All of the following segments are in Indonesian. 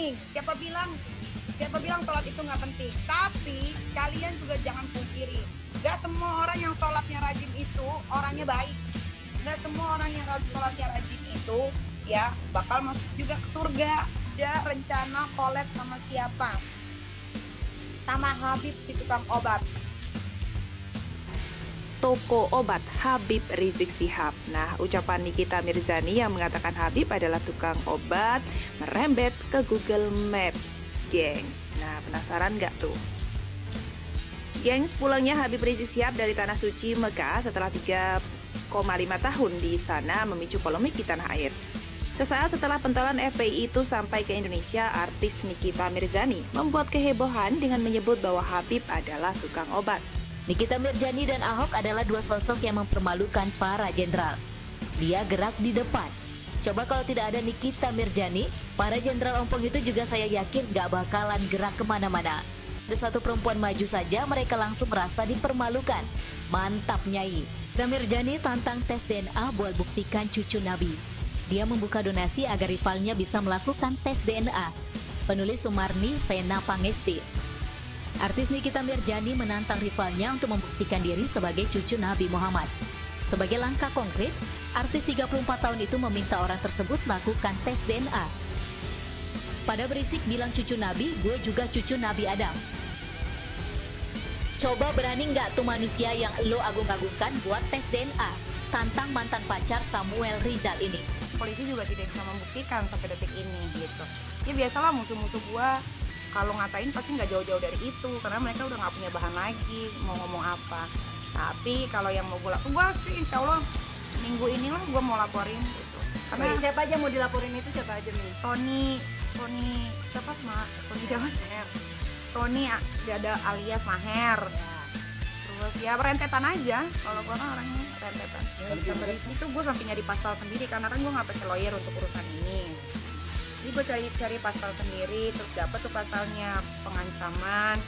penting. Siapa bilang sholat itu nggak penting? Tapi kalian juga jangan pungkiri, nggak semua orang yang sholatnya rajin itu orangnya baik. Nggak semua orang yang sholatnya rajin itu ya bakal masuk juga ke surga. Ada rencana collab sama siapa? Sama Habib si tukang obat. Toko obat Habib Rizik Syihab. Nah, ucapan Nikita Mirzani yang mengatakan Habib adalah tukang obat merembet ke Google Maps, gengs. Nah, penasaran nggak tuh? Gengs, pulangnya Habib Rizik Syihab dari Tanah Suci Mekah setelah 3,5 tahun di sana memicu polemik di tanah air. Sesaat setelah pentolan FPI itu sampai ke Indonesia, artis Nikita Mirzani membuat kehebohan dengan menyebut bahwa Habib adalah tukang obat. Nikita Mirzani dan Ahok adalah dua sosok yang mempermalukan para jenderal. Dia gerak di depan. Coba kalau tidak ada Nikita Mirzani, para jenderal ompong itu juga saya yakin gak bakalan gerak kemana-mana. Ada satu perempuan maju saja, mereka langsung merasa dipermalukan. Mantap, Nyai. Nikita Mirzani tantang tes DNA buat buktikan cucu Nabi. Dia membuka donasi agar rivalnya bisa melakukan tes DNA. Penulis Sumarni Vena Pangesti. Artis Nikita Mirzani menantang rivalnya untuk membuktikan diri sebagai cucu Nabi Muhammad. Sebagai langkah konkret, artis 34 tahun itu meminta orang tersebut melakukan tes DNA. Pada berisik bilang cucu Nabi, gue juga cucu Nabi Adam. Coba berani nggak tuh manusia yang lo agung-agungkan buat tes DNA? Tantang mantan pacar Samuel Rizal ini. Polisi juga tidak bisa membuktikan sampai detik ini gitu. Ya biasalah musuh-musuh gua kalau ngatain pasti nggak jauh-jauh dari itu, karena mereka udah nggak punya bahan lagi mau ngomong apa. Tapi kalau yang mau gua sih insya Allah minggu inilah gua mau laporin gitu. Karena siapa aja mau dilaporin itu siapa aja nih? Sony siapa Maher. Sony ada alias Maher. Terus ya rentetan aja, kalau gue kan orangnya rentetan. Itu gue sampai nyari pasal sendiri karena kan gue nggak pakai lawyer untuk urusan ini. Jadi gue cari pasal sendiri, terus dapet tuh pasalnya pengancaman,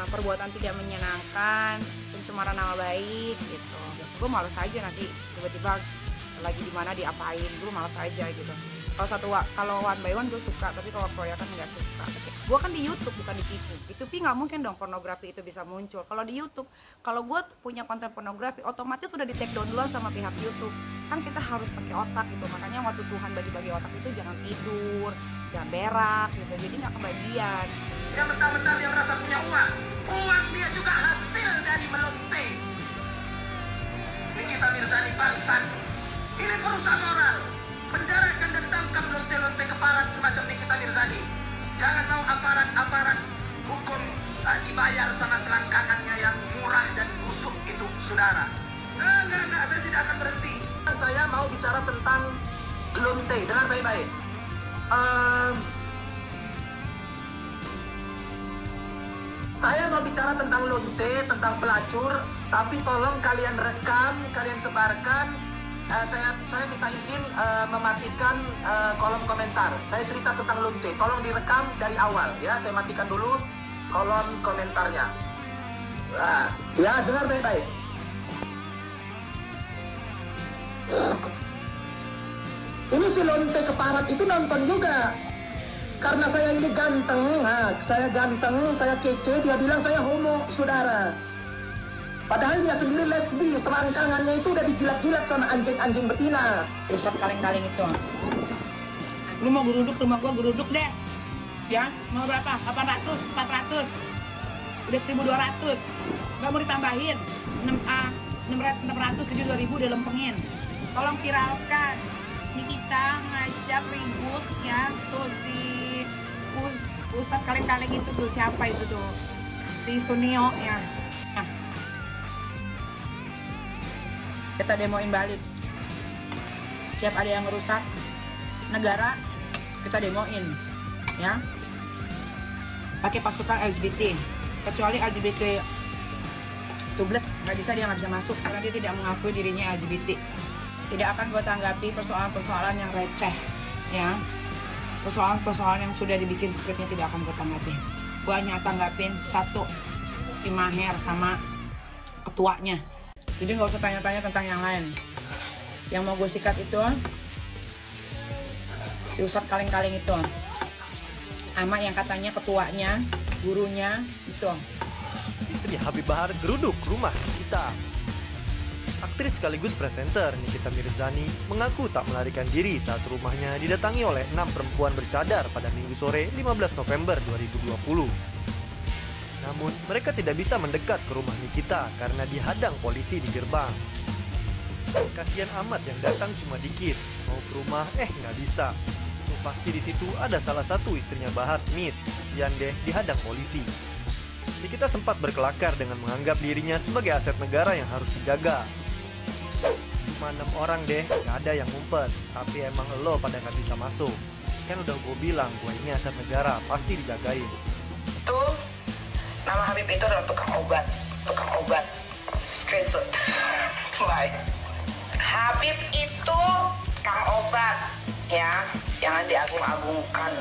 perbuatan tidak menyenangkan, pencemaran nama baik gitu. Gue malas aja nanti tiba-tiba lagi di mana diapain, gue malas aja gitu. Kalau one by one gue suka, tapi kalau proyekan nggak suka. Gue kan di YouTube bukan di TV. Di TV nggak mungkin dong pornografi itu bisa muncul. Kalau di YouTube, kalau gue punya konten pornografi, otomatis sudah di take down duluan sama pihak YouTube. Kan kita harus pakai otak gitu. Makanya waktu Tuhan bagi-bagi otak itu jangan tidur, jangan berak gitu. Jadi nggak kebagian. Dia mentang-mentang dia merasa punya uang dia juga hasil dari melonte. Nikita Mirzani bangsat. Ini perusahaan moral. Penjarakan dan tangkap lonte-lonte kepala semacam Nikita Mirzani. Jangan mau aparat hukum dibayar sama selangkangannya yang murah dan busuk itu, saudara. Enggak, saya tidak akan berhenti. Saya mau bicara tentang lonte, dengar baik-baik. Saya mau bicara tentang lonte, tentang pelacur, tapi tolong kalian rekam, kalian sebarkan. Saya minta izin mematikan kolom komentar. Saya cerita tentang lonte, tolong direkam dari awal ya. Saya matikan dulu kolom komentarnya. Ya, dengar baik-baik. Ini si lonte keparat itu nonton juga. Karena saya ini ganteng, saya kece, dia bilang saya homo, saudara. Padahal dia sendiri lesbi, selangkangannya itu udah dijilat-jilat sama anjing-anjing betina. Rusak kaleng-kaleng itu. Lu mau geruduk rumah gua, geruduk deh. Ya, mau berapa? 800, 400. Udah 1.200. Nggak mau ditambahin. 600, 7.000 udah lempengin. Tolong viralkan. Ini kita ngajak ribut ya. Tuh si Ustadz kaleng-kaleng itu tuh, siapa itu tuh? Si Sunio ya. Kita demoin balik. Setiap ada yang merusak negara, kita demoin, ya. Pakai pasukan LGBT, kecuali LGBT tubles nggak bisa, dia nggak bisa masuk karena dia tidak mengakui dirinya LGBT. Tidak akan gue tanggapi persoalan-persoalan yang receh, ya. Persoalan-persoalan yang sudah dibikin skripnya tidak akan gue tanggapi. Gue hanya tanggapin satu, si Maher sama ketuanya. Jadi nggak usah tanya-tanya tentang yang lain. Yang mau gue sikat itu si Ustadz kaleng-kaleng itu. sama yang katanya ketuanya, gurunya itu. Istri Habib Bahar geruduk rumah Nikita. Aktris sekaligus presenter Nikita Mirzani mengaku tak melarikan diri saat rumahnya didatangi oleh 6 perempuan bercadar pada Minggu sore 15 November 2020. Namun mereka tidak bisa mendekat ke rumah Nikita karena dihadang polisi di gerbang. Kasihan amat yang datang cuma dikit, mau ke rumah nggak bisa. Pasti di situ ada salah satu istrinya Bahar Smith. Kasihan deh dihadang polisi. Nikita sempat berkelakar dengan menganggap dirinya sebagai aset negara yang harus dijaga. Cuma 6 orang deh, gak ada yang ngumpet. Tapi emang lo pada gak bisa masuk. Kan udah gue bilang, gue ini aset negara, pasti dijagain. Itu nama Habib itu adalah tukang obat. Screenshot. Baik. Habib itu tukang obat, ya, jangan diagung-agungkan.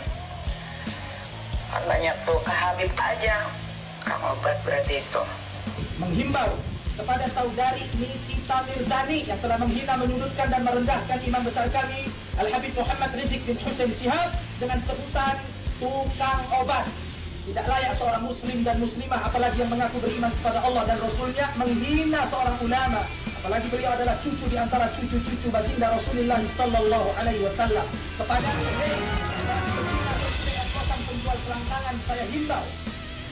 Kan banyak tuh ke Habib aja, tukang obat berarti itu. Menghimbau kepada saudari Nikita Mirzani yang telah menghina, menyudutkan dan merendahkan imam besar kami Al-Habib Muhammad Rizik bin Hussein Shihab dengan sebutan tukang obat. Tidak layak seorang muslim dan muslimah, apalagi yang mengaku beriman kepada Allah dan Rasulnya, menghina seorang ulama, apalagi beliau adalah cucu di antara cucu-cucu baginda Rasulullah sallallahu alaihi wasallam. Kepada penjual selangkangan saya himbau,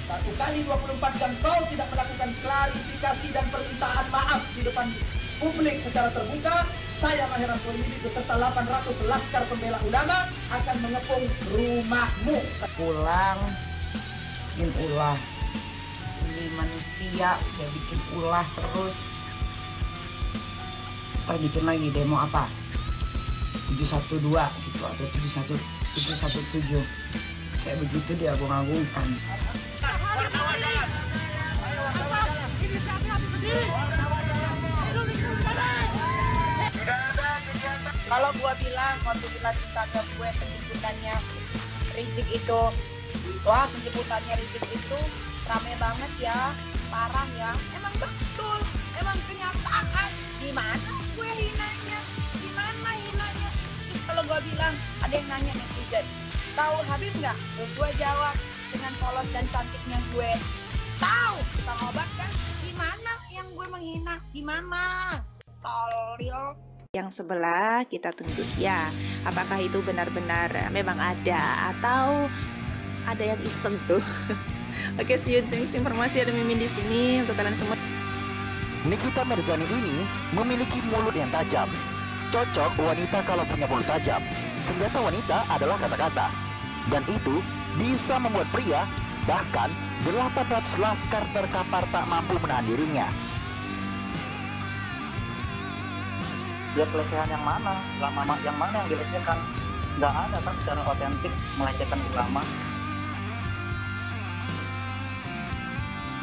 1 kali 24 jam kau tidak melakukan klarifikasi dan permintaan maaf di depan publik secara terbuka, saya Maher Al-Quraibi beserta 800 laskar pembela ulama akan mengepung rumahmu. Pulang, bikin ulah. Ini manusia, dia bikin ulah terus. Ntar bikin lagi demo apa? 712 gitu atau 717. Kayak begitu dia agung-agungkan. Kalau gua bilang waktu di Instagram gue penjemputannya Rizik itu, wah penjemputannya Rizik itu rame banget ya, parah ya. Emang betul, emang kenyataan. Gimana gue hinanya? Gimana hinanya? Kalau gua bilang ada yang nanya netizen, tahu Habib nggak? Gue jawab dengan polos dan cantiknya gue, tahu tukang obat kan? Gimana yang gue menghina? Gimana? Tolil. Yang sebelah kita tunggu ya, apakah itu benar-benar memang ada atau ada yang iseng tuh. Oke, see you next informasi, ada Mimin di sini untuk kalian semua. Nikita Mirzani ini memiliki mulut yang tajam. Cocok wanita kalau punya mulut tajam. Senjata wanita adalah kata-kata, dan itu bisa membuat pria bahkan 800 laskar terkapar tak mampu menahan dirinya. Dia pelecehan yang mana? Yang mana yang dilecehkan? Nggak ada kan secara otentik melecehkan ulama.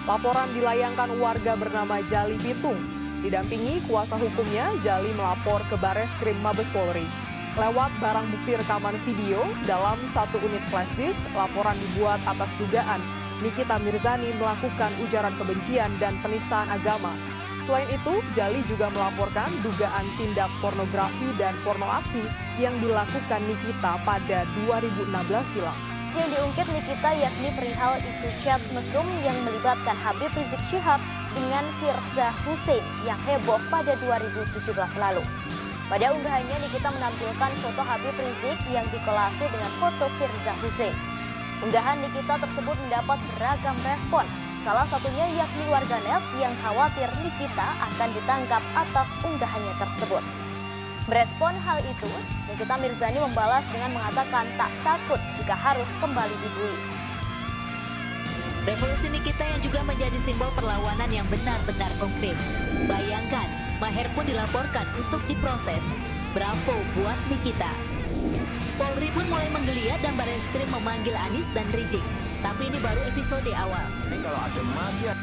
Laporan dilayangkan warga bernama Jali Pitung. Didampingi kuasa hukumnya, Jali melapor ke Bareskrim Mabes Polri. Lewat barang bukti rekaman video dalam 1 unit flash disk, laporan dibuat atas dugaan Nikita Mirzani melakukan ujaran kebencian dan penistaan agama. Selain itu, Jali juga melaporkan dugaan tindak pornografi dan porno aksi yang dilakukan Nikita pada 2016 silam. Yang diungkit Nikita yakni perihal isu chat mesum yang melibatkan Habib Rizik Shihab dengan Firza Hussein yang heboh pada 2017 lalu. Pada unggahannya, Nikita menampilkan foto Habib Rizik yang dikolase dengan foto Firza Hussein. Unggahan Nikita tersebut mendapat beragam respon. Salah satunya yakni warganet yang khawatir Nikita akan ditangkap atas unggahannya tersebut. Merespon hal itu, Nikita Mirzani membalas dengan mengatakan tak takut jika harus kembali dibully. Revolusi Nikita yang juga menjadi simbol perlawanan yang benar-benar konkret. Bayangkan, Maher pun dilaporkan untuk diproses. Bravo buat Nikita. Polri pun mulai menggeliat dan Bareskrim memanggil Anis dan Rizik. Tapi ini baru episode awal. Ini kalau ada masih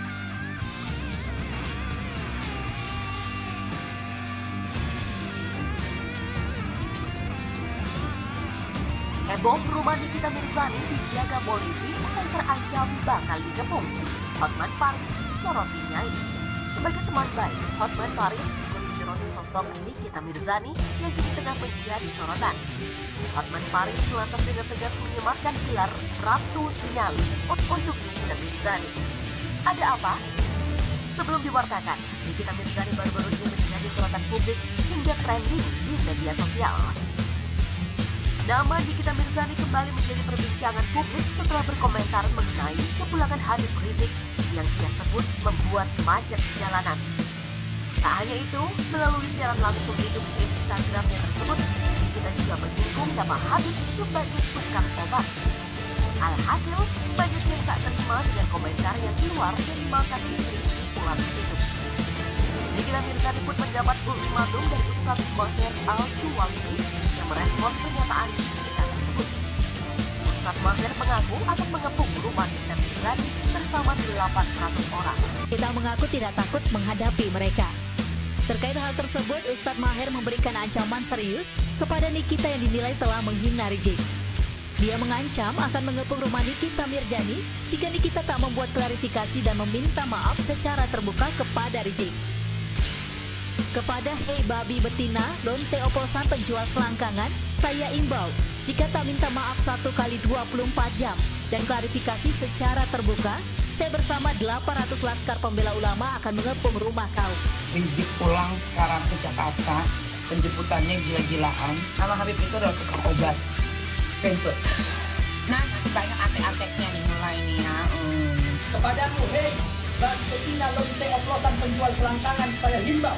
heboh, rumah Nikita Mirzani dijaga polisi usai terancam bakal dikepung. Hotman Paris soroti Nyai. Sebagai teman baik, Hotman Paris ikut menyoroti sosok Nikita Mirzani yang kini tengah menjadi sorotan. Hotman Paris lantas dengan tegas menyematkan gelar Ratu Nyali untuk Nikita Mirzani. Ada apa? Sebelum diwartakan, Nikita Mirzani baru-baru ini menjadi sorotan publik hingga trending di media sosial. Nama Nikita Mirzani kembali menjadi perbincangan publik setelah berkomentar mengenai kepulangan Habib Rizik yang ia sebut membuat macet jalanan. Tak hanya itu, melalui siaran langsung di Instagramnya tersebut, Nikita juga menyinggung nama Habib sebagai tukang obat. Alhasil, banyak yang tak terima dengan komentar yang keluar dari mantan istri pulang itu. Nikita Mirzani pun mendapat ultimatum dari Ustadz Maher Al-Tuwaliti yang merespon pernyataan Nikita tersebut. Ustadz Maher mengaku akan mengepung rumah Nikita Mirzani bersama 800 orang. Kita mengaku tidak takut menghadapi mereka. Terkait hal tersebut, Ustadz Maher memberikan ancaman serius kepada Nikita yang dinilai telah menghina Rizik. Dia mengancam akan mengepung rumah Nikita Mirzani jika Nikita tak membuat klarifikasi dan meminta maaf secara terbuka kepada Rizik. Kepada Hei Babi Betina, lonte oplosan penjual selangkangan, saya imbau, jika tak minta maaf 1 kali 24 jam dan klarifikasi secara terbuka, saya bersama 800 laskar pembela ulama akan mengepung rumah kau. Rizik pulang sekarang ke Jakarta, penjemputannya gila-gilaan. Nama Habib itu adalah tukang obat. Screenshot. Nah, banyak antek-anteknya nih mulai nih ya. Kepadamu, hei, Babi Betina lonte oplosan penjual selangkangan, saya himbau.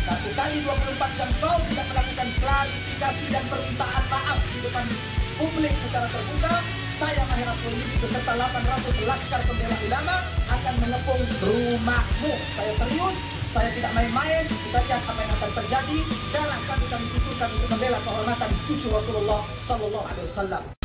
1 kali 24 jam kau tidak melakukan klarifikasi dan permintaan maaf di depan publik secara terbuka, saya Maher Al-Tuwaliti beserta 800 laskar pembela ulama akan mengepung rumahmu. Saya serius, saya tidak main-main. Kita lihat apa yang akan terjadi. Darah kami kucurkan untuk membela kehormatan cucu Rasulullah Sallallahu Alaihi Wasallam.